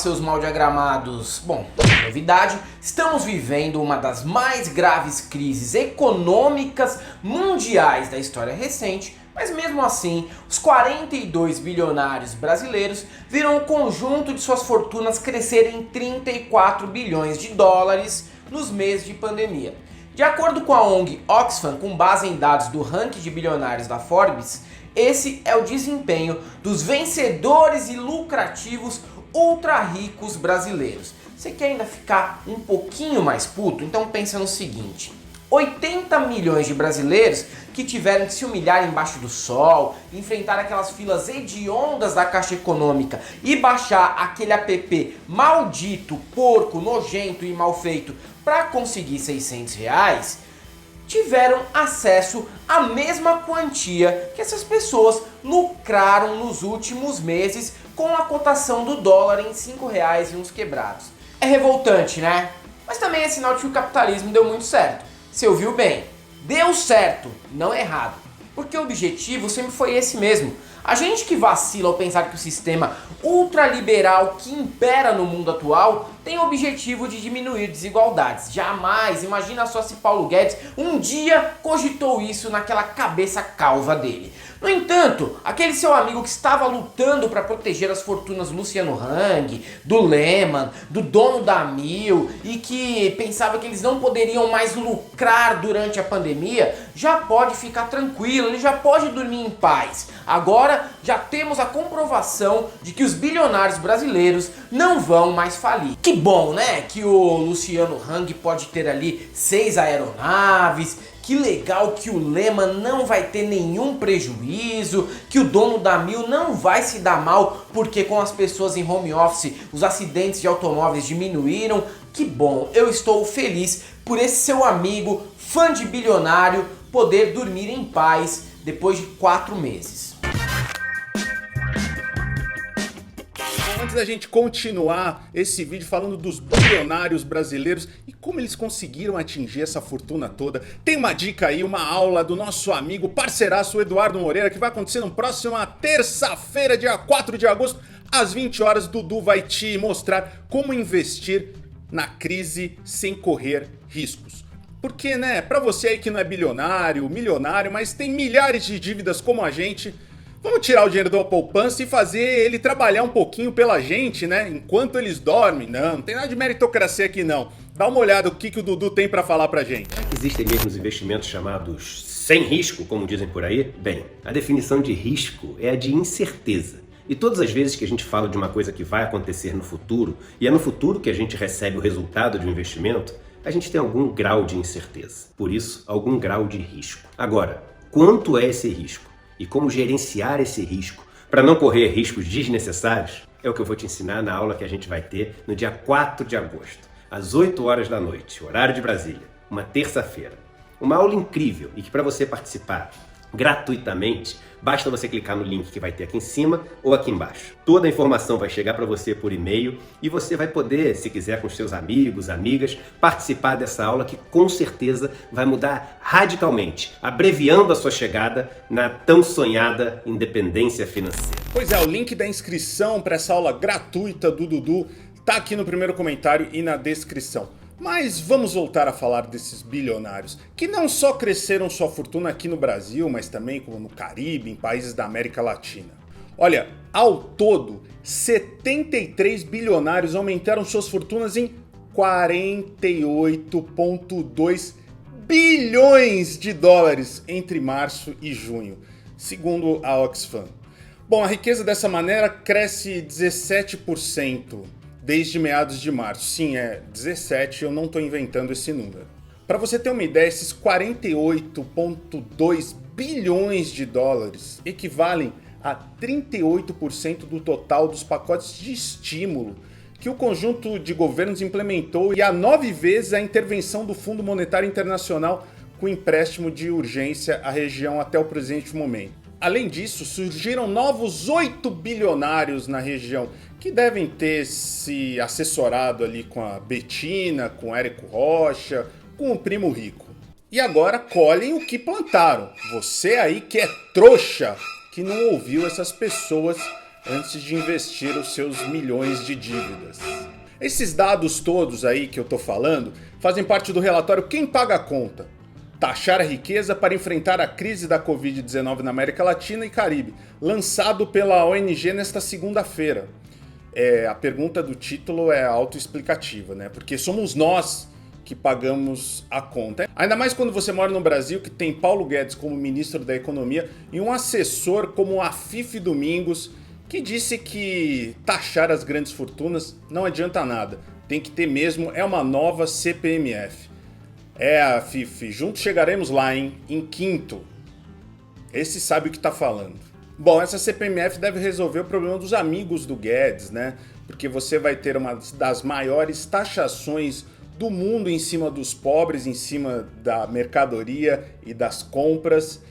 seus mal-diagramados. Bom, novidade, estamos vivendo uma das mais graves crises econômicas mundiais da história recente, mas mesmo assim, os 42 bilionários brasileiros viram o conjunto de suas fortunas crescer em 34 bilhões de dólares nos meses de pandemia. De acordo com a ONG Oxfam, com base em dados do ranking de bilionários da Forbes, esse é o desempenho dos vencedores e lucrativos ultra ricos brasileiros. Você quer ainda ficar um pouquinho mais puto? Então pensa no seguinte: 80 milhões de brasileiros que tiveram que se humilhar embaixo do sol, enfrentar aquelas filas hediondas da Caixa Econômica e baixar aquele app maldito, porco, nojento e mal feito para conseguir R$600, tiveram acesso à mesma quantia que essas pessoas lucraram nos últimos meses com a cotação do dólar em R$5 e uns quebrados. É revoltante, né? Mas também é sinal de que o capitalismo deu muito certo. Você ouviu bem? Deu certo, não errado. Porque o objetivo sempre foi esse mesmo. A gente que vacila ao pensar que o sistema ultraliberal que impera no mundo atual tem o objetivo de diminuir desigualdades. Jamais, imagina só se Paulo Guedes um dia cogitou isso naquela cabeça calva dele. No entanto, aquele seu amigo que estava lutando para proteger as fortunas do Luciano Hang, do Lehman, do dono da Mil e que pensava que eles não poderiam mais lucrar durante a pandemia, já pode ficar tranquilo, ele já pode dormir em paz. Agora já temos a comprovação de que os bilionários brasileiros não vão mais falir. Que bom, né? Que o Luciano Hang pode ter ali 6 aeronaves. Que legal que o Lehman não vai ter nenhum prejuízo, que o dono da Mil não vai se dar mal porque com as pessoas em home office os acidentes de automóveis diminuíram. Que bom, eu estou feliz por esse seu amigo, fã de bilionário, poder dormir em paz depois de 4 meses. Antes da gente continuar esse vídeo falando dos bilionários brasileiros e como eles conseguiram atingir essa fortuna toda, tem uma dica aí, uma aula do nosso amigo parceiraço Eduardo Moreira, que vai acontecer na próxima terça-feira, dia 4 de agosto, às 20 horas. Dudu vai te mostrar como investir na crise sem correr riscos. Porque, né, pra você aí que não é bilionário, milionário, mas tem milhares de dívidas como a gente, vamos tirar o dinheiro da poupança e fazer ele trabalhar um pouquinho pela gente, né? Enquanto eles dormem. Não tem nada de meritocracia aqui não. Dá uma olhada o que o Dudu tem pra falar pra gente. Existem mesmo os investimentos chamados sem risco, como dizem por aí? Bem, a definição de risco é a de incerteza. E todas as vezes que a gente fala de uma coisa que vai acontecer no futuro, e é no futuro que a gente recebe o resultado de um investimento, a gente tem algum grau de incerteza. Por isso, algum grau de risco. Agora, quanto é esse risco? E como gerenciar esse risco para não correr riscos desnecessários é o que eu vou te ensinar na aula que a gente vai ter no dia 4 de agosto, às 8 horas da noite, horário de Brasília, uma terça-feira. Uma aula incrível e que para você participar gratuitamente, basta você clicar no link que vai ter aqui em cima ou aqui embaixo. Toda a informação vai chegar para você por e-mail e você vai poder, se quiser com seus amigos, amigas, participar dessa aula que com certeza vai mudar radicalmente, abreviando a sua chegada na tão sonhada independência financeira. Pois é, o link da inscrição para essa aula gratuita do Dudu tá aqui no primeiro comentário e na descrição. Mas vamos voltar a falar desses bilionários, que não só cresceram sua fortuna aqui no Brasil, mas também como no Caribe, em países da América Latina. Olha, ao todo, 73 bilionários aumentaram suas fortunas em 48,2 bilhões de dólares entre março e junho, segundo a Oxfam. Bom, a riqueza dessa maneira cresce 17%. Desde meados de março. Sim, é 17, eu não estou inventando esse número. Para você ter uma ideia, esses 48,2 bilhões de dólares equivalem a 38% do total dos pacotes de estímulo que o conjunto de governos implementou e a 9 vezes a intervenção do Fundo Monetário Internacional com empréstimo de urgência à região até o presente momento. Além disso, surgiram novos 8 bilionários na região, que devem ter se assessorado ali com a Betina, com o Érico Rocha, com o Primo Rico. E agora colhem o que plantaram. Você aí que é trouxa, que não ouviu essas pessoas antes de investir os seus milhões de dívidas. Esses dados todos aí que eu tô falando fazem parte do relatório Quem Paga a Conta? Taxar a riqueza para enfrentar a crise da Covid-19 na América Latina e Caribe, lançado pela ONG nesta segunda-feira. A pergunta do título é autoexplicativa, né? Porque somos nós que pagamos a conta. Ainda mais quando você mora no Brasil, que tem Paulo Guedes como ministro da Economia e um assessor como Afif Domingos, que disse que taxar as grandes fortunas não adianta nada. Tem que ter mesmo, é uma nova CPMF. Afif, juntos chegaremos lá, hein? Em quinto. Esse sabe o que tá falando. Bom, essa CPMF deve resolver o problema dos amigos do Guedes, né? Porque você vai ter uma das maiores taxações do mundo em cima dos pobres, em cima da mercadoria e das compras.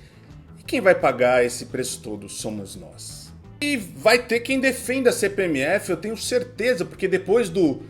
E quem vai pagar esse preço todo somos nós. E vai ter quem defenda a CPMF, eu tenho certeza, porque depois do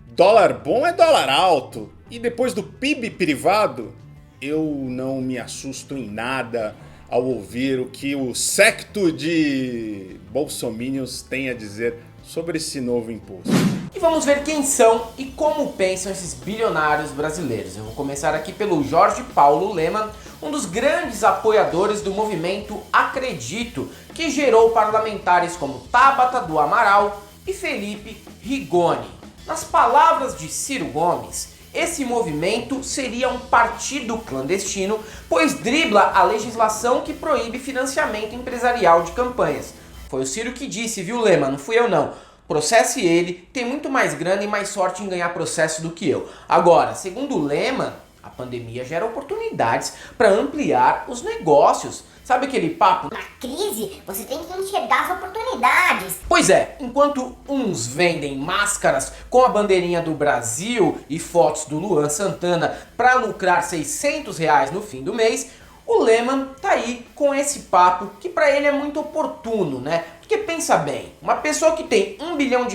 dólar bom é dólar alto. E depois do PIB privado, eu não me assusto em nada ao ouvir o que o séquito de bolsominions tem a dizer sobre esse novo imposto. E vamos ver quem são e como pensam esses bilionários brasileiros. Eu vou começar aqui pelo Jorge Paulo Lemann, um dos grandes apoiadores do movimento Acredito, que gerou parlamentares como Tabata do Amaral e Felipe Rigoni. Nas palavras de Ciro Gomes, esse movimento seria um partido clandestino, pois dribla a legislação que proíbe financiamento empresarial de campanhas. Foi o Ciro que disse, viu, Lemann? Não fui eu não. Processe ele, tem muito mais grana e mais sorte em ganhar processo do que eu. Agora, segundo o Lemann, a pandemia gera oportunidades para ampliar os negócios. Sabe aquele papo? Na crise, você tem que enxergar as oportunidades. Pois é, enquanto uns vendem máscaras com a bandeirinha do Brasil e fotos do Luan Santana para lucrar R$600 no fim do mês, o Lemann tá aí com esse papo que para ele é muito oportuno, né? Porque pensa bem, uma pessoa que tem R$1 bilhão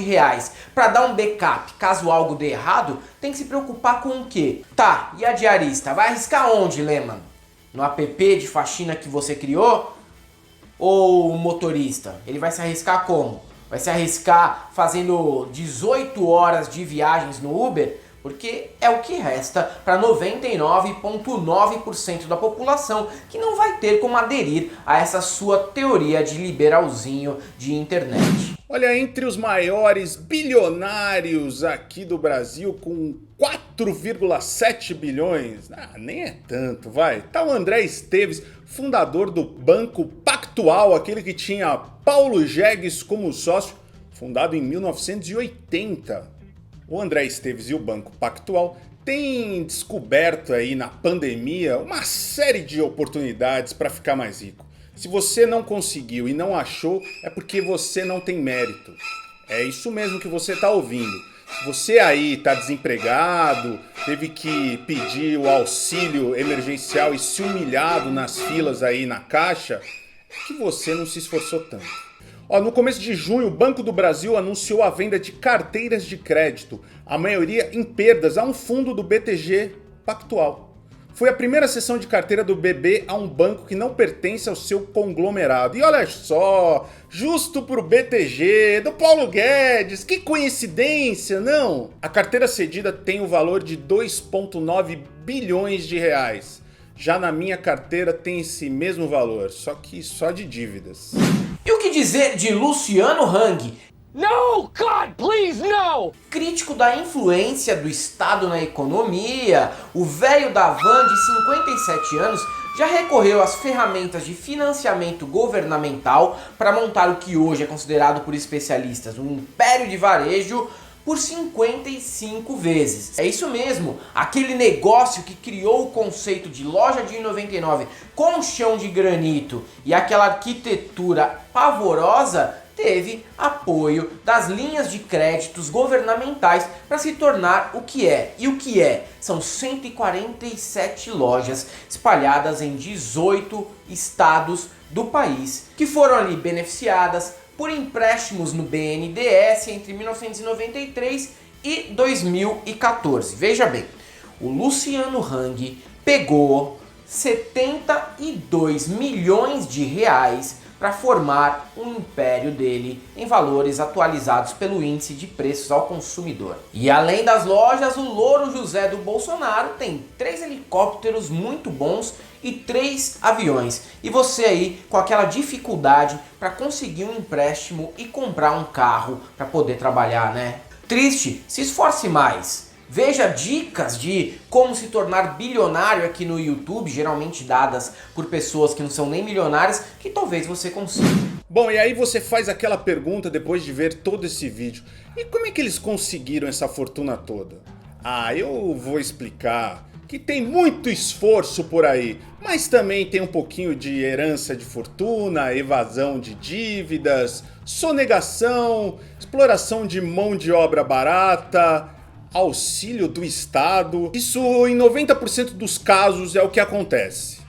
para dar um backup caso algo dê errado, tem que se preocupar com o quê? Tá, e a diarista? Vai arriscar onde, Lemann? No app de faxina que você criou? Ou o motorista? Ele vai se arriscar como? Vai se arriscar fazendo 18 horas de viagens no Uber? Porque é o que resta para 99,9% da população que não vai ter como aderir a essa sua teoria de liberalzinho de internet. Olha, entre os maiores bilionários aqui do Brasil, com 4,7 bilhões, nem é tanto, vai. Tá o André Esteves, fundador do Banco Pactual, aquele que tinha Paulo Jegues como sócio, fundado em 1980. O André Esteves e o Banco Pactual têm descoberto aí na pandemia uma série de oportunidades para ficar mais rico. Se você não conseguiu e não achou, é porque você não tem mérito. É isso mesmo que você está ouvindo. Se você aí está desempregado, teve que pedir o auxílio emergencial e se humilhado nas filas aí na caixa, é que você não se esforçou tanto. No começo de junho, o Banco do Brasil anunciou a venda de carteiras de crédito, a maioria em perdas, a um fundo do BTG Pactual. Foi a primeira cessão de carteira do BB a um banco que não pertence ao seu conglomerado. E olha só, justo pro BTG, do Paulo Guedes, que coincidência, não? A carteira cedida tem o valor de 2,9 bilhões de reais. Já na minha carteira tem esse mesmo valor, só que só de dívidas. E o que dizer de Luciano Hang? No, God, please, no! Crítico da influência do Estado na economia, o velho da van de 57 anos já recorreu às ferramentas de financiamento governamental para montar o que hoje é considerado por especialistas um império de varejo por 55 vezes. É isso mesmo, aquele negócio que criou o conceito de loja de 99 com chão de granito e aquela arquitetura pavorosa teve apoio das linhas de créditos governamentais para se tornar o que é. E o que é? São 147 lojas espalhadas em 18 estados do país que foram ali beneficiadas por empréstimos no BNDES entre 1993 e 2014. Veja bem, o Luciano Hang pegou 72 milhões de reais para formar um império dele em valores atualizados pelo índice de preços ao consumidor. E além das lojas, o Louro José do Bolsonaro tem 3 helicópteros muito bons e 3 aviões. E você aí com aquela dificuldade para conseguir um empréstimo e comprar um carro para poder trabalhar, né? Triste, se esforce mais. Veja dicas de como se tornar bilionário aqui no YouTube, geralmente dadas por pessoas que não são nem milionárias, que talvez você consiga. Bom, e aí você faz aquela pergunta depois de ver todo esse vídeo. E como é que eles conseguiram essa fortuna toda? Ah, eu vou explicar que tem muito esforço por aí, mas também tem um pouquinho de herança de fortuna, evasão de dívidas, sonegação, exploração de mão de obra barata, auxílio do Estado. Isso em 90% dos casos é o que acontece.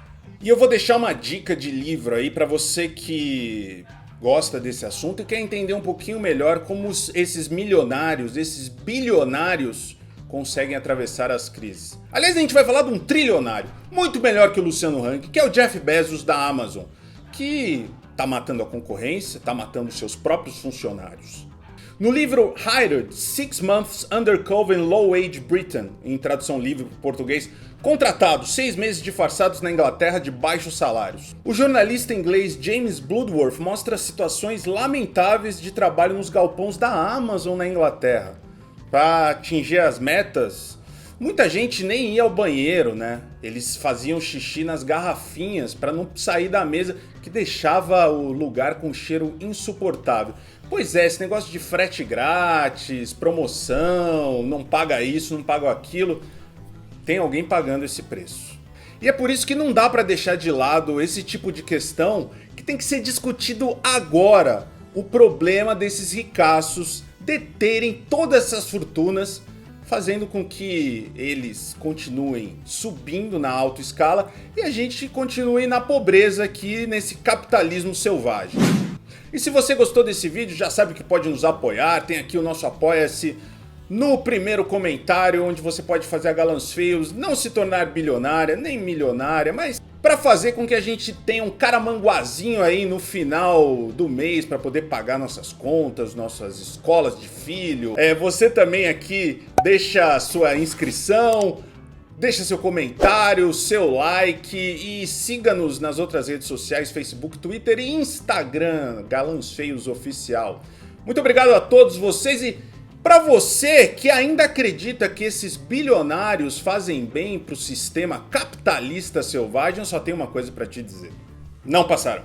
E eu vou deixar uma dica de livro aí para você que gosta desse assunto e quer entender um pouquinho melhor como esses milionários, esses bilionários conseguem atravessar as crises. Aliás, a gente vai falar de um trilionário, muito melhor que o Luciano Hang, que é o Jeff Bezos da Amazon, que tá matando a concorrência, tá matando seus próprios funcionários. No livro Hired, 6 Months Undercover in Low Wage Britain, em tradução livre para o português, contratados 6 meses disfarçados na Inglaterra de baixos salários. O jornalista inglês James Bloodworth mostra situações lamentáveis de trabalho nos galpões da Amazon na Inglaterra. Para atingir as metas, muita gente nem ia ao banheiro, né? Eles faziam xixi nas garrafinhas para não sair da mesa, que deixava o lugar com um cheiro insuportável. Pois é, esse negócio de frete grátis, promoção, não paga isso, não paga aquilo, tem alguém pagando esse preço. E é por isso que não dá para deixar de lado esse tipo de questão que tem que ser discutido agora. O problema desses ricaços deterem todas essas fortunas, fazendo com que eles continuem subindo na alta escala e a gente continue na pobreza aqui nesse capitalismo selvagem. E se você gostou desse vídeo, já sabe que pode nos apoiar, tem aqui o nosso Apoia-se no primeiro comentário, onde você pode fazer a Galãs Feios não se tornar bilionária, nem milionária, mas para fazer com que a gente tenha um caramanguazinho aí no final do mês para poder pagar nossas contas, nossas escolas de filho. Você também aqui deixa a sua inscrição, deixa seu comentário, seu like e siga-nos nas outras redes sociais, Facebook, Twitter e Instagram, Galãs Feios Oficial. Muito obrigado a todos vocês e para você que ainda acredita que esses bilionários fazem bem para o sistema capitalista selvagem, eu só tenho uma coisa para te dizer. Não passaram.